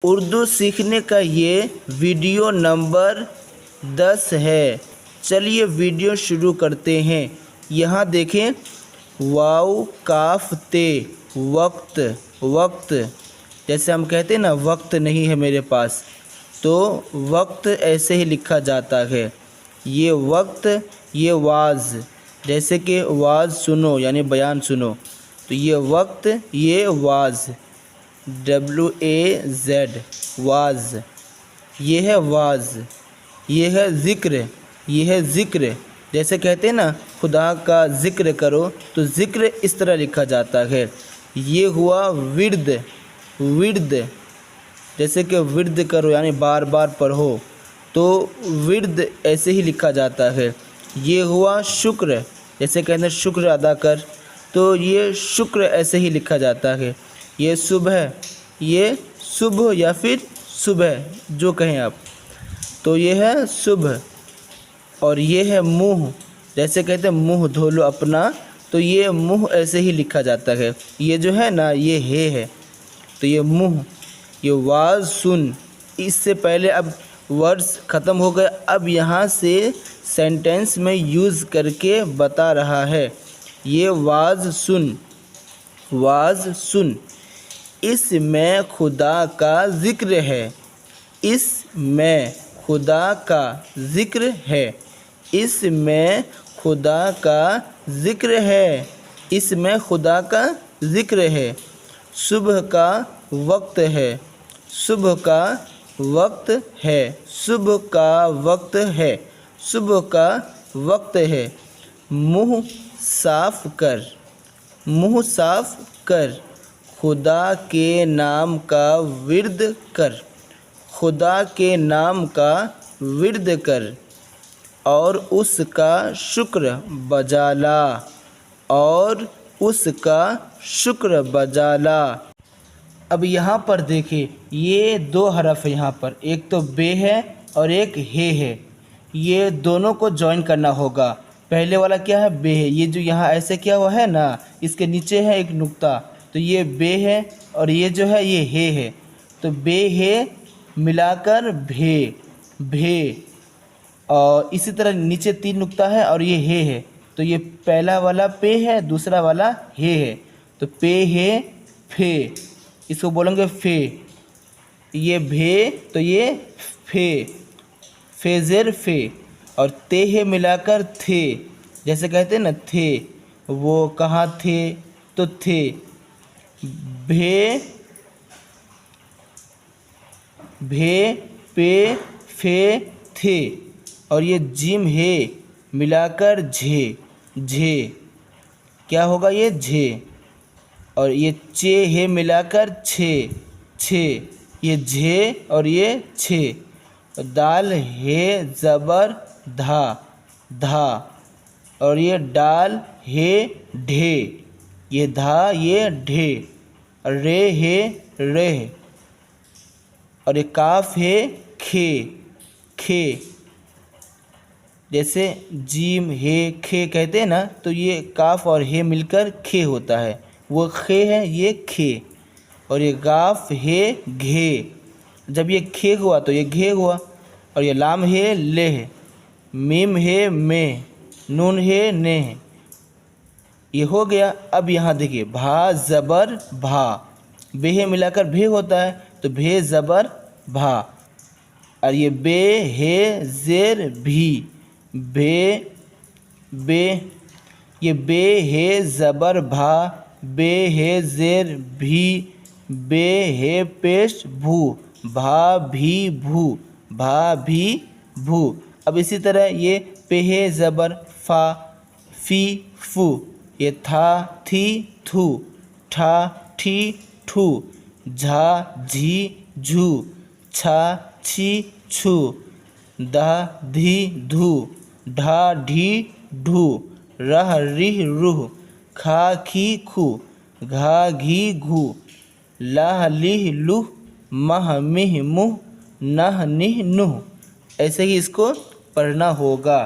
उर्दू सीखने का ये वीडियो नंबर 10 है। चलिए वीडियो शुरू करते हैं। यहाँ देखें, वाव काफ ते वक्त वक्त, जैसे हम कहते हैं ना वक्त नहीं है मेरे पास, तो वक्त ऐसे ही लिखा जाता है। ये वक्त, ये वाज, जैसे कि वाज सुनो यानी बयान सुनो, तो ये वक्त, ये वाज, WAZ वाज, ये है वाज। ये है ज़िक्र, ये है ज़िक्र, जैसे कहते हैं ना खुदा का ज़िक्र करो, तो ज़िक्र इस तरह लिखा जाता है। ये हुआ विर्द, विर्द, जैसे कि विर्द करो यानी बार बार पढ़ो, तो विर्द ऐसे ही लिखा जाता है। ये हुआ शुक्र, जैसे कहते हैं शुक्र अदा कर, तो ये शुक्र ऐसे ही लिखा जाता है। ये सुबह, ये सुबह या फिर सुबह जो कहें आप, तो ये है सुबह। और ये है मुँह, जैसे कहते हैं मुँह धो लो अपना, तो ये मुँह ऐसे ही लिखा जाता है। ये जो है ना ये है, तो ये मुँह। ये वाज सुन, इससे पहले अब वर्ड्स ख़त्म हो गए, अब यहाँ से सेंटेंस में यूज़ करके बता रहा है। ये वाज सुन, वाज सुन, इसमें खुदा का ज़िक्र है, इसमें खुदा का ज़िक्र है, इसमें खुदा का ज़िक्र है, इसमें खुदा का ज़िक्र है। सुबह का वक्त है, सुबह का वक्त है, सुबह का वक्त है, सुबह का वक्त है। मुँह साफ कर, मुँह साफ कर, खुदा के नाम का विर्द कर, खुदा के नाम का विर्द कर, और उसका शुक्र बजा ला, और उसका शुक्र बजा ला। अब यहाँ पर देखिए, ये दो हरफ है यहाँ पर, एक तो बे है और एक हे है। ये दोनों को जॉइन करना होगा। पहले वाला क्या है, बे है, ये जो यहाँ ऐसे किया हुआ है ना, इसके नीचे है एक नुक्ता, तो ये बे है, और ये जो है ये हे है, तो बे हे मिलाकर भे, भे। और इसी तरह नीचे 3 नुक्ता है और ये हे है, तो ये पहला वाला पे है, दूसरा वाला हे है, तो पे हे फे, इसको बोलेंगे फे। ये भे, तो ये फे, फेज़ेर फे। और ते हे मिलाकर थे, जैसे कहते हैं ना थे, वो कहाँ थे, तो थे। भे, भे पे फे थे। और ये जिम है मिलाकर झे, झे, क्या होगा ये झे। और ये चे है मिलाकर छे, छे, ये झे और ये छे। दाल है ज़बर धा, धा, और ये डाल है ढे, ये धा ये ढे। रे है रेह, और ये काफ है खे, खे, जैसे जीम हे खे कहते हैं ना, तो ये काफ और हे मिलकर खे होता है, वो खे है, ये खे। और ये गाफ है घे, जब ये खे हुआ तो ये घे हुआ। और ये लाम है ले, मीम है में, नून है ने, ये हो गया। अब यहाँ देखिए, भा ज़बर भा, बे मिलाकर भे होता है, तो भे ज़बर भा। और ये बे है ज़ेर भी, बे, बे, ये बे है ज़बर भा, बे है ज़ेर भी, बे है पेश भू, भा भी भू, भा भी भू। अब इसी तरह ये पे है ज़बर फा, फी फू, ये था थी थू, ठा ठी ठू, झा झी झू, छा छी छू, दा धी धू, ढा ढी ढू, रह रिह रूह, खा खी खू, घा घी घू, लाह लिह लूह, मह मिह मुह, नह निह नुह। ऐसे ही इसको पढ़ना होगा।